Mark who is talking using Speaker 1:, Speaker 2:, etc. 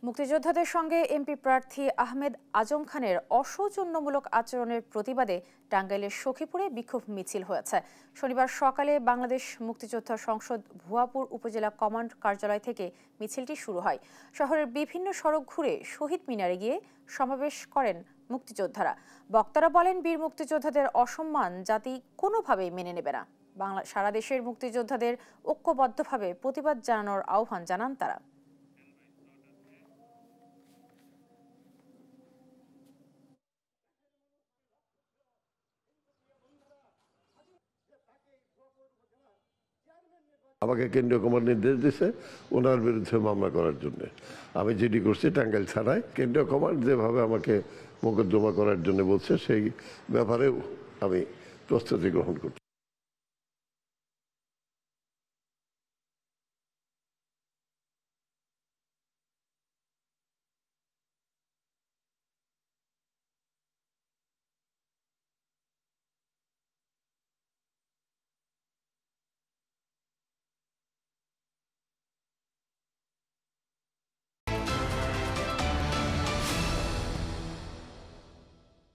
Speaker 1: মুক্তিযোদ্ধাদের সঙ্গে এমপি প্রার্থী আহমেদ আজম খানের অসৌজন্যমূলক আচরণের প্রতিবাদে টাঙ্গাইলের সখীপুরে বিক্ষোভ মিছিল হয়েছে। শনিবার সকালে বাংলাদেশ মুক্তিযোদ্ধা সংসদ ভুয়াপুর উপজেলা কমান্ড কার্যালয় থেকে মিছিলটি শুরু হয়। শহরের বিভিন্ন সড়ক ঘুরে শহীদ মিনারে গিয়ে সমাবেশ করেন মুক্তিযোদ্ধারা। বক্তারা বলেন, বীর মুক্তিযোদ্ধাদের অসম্মান জাতি কোনোভাবেই মেনে নেবে না। সারা দেশের মুক্তিযোদ্ধাদের ঐক্যবদ্ধভাবে প্রতিবাদ জানানোর আহ্বান জানান তারা।
Speaker 2: আমাকে কেন্দ্রীয় কমান্ড নির্দেশ দিয়েছে ওনার বিরুদ্ধে মামলা করার জন্য। আমি যেটি করছি টাঙ্গাইল থানায়, কেন্দ্রীয় কমান্ড যেভাবে আমাকে মোকদ্দমা করার জন্য বলছে সেই ব্যাপারেও আমি প্রস্তুতি গ্রহণ করছি।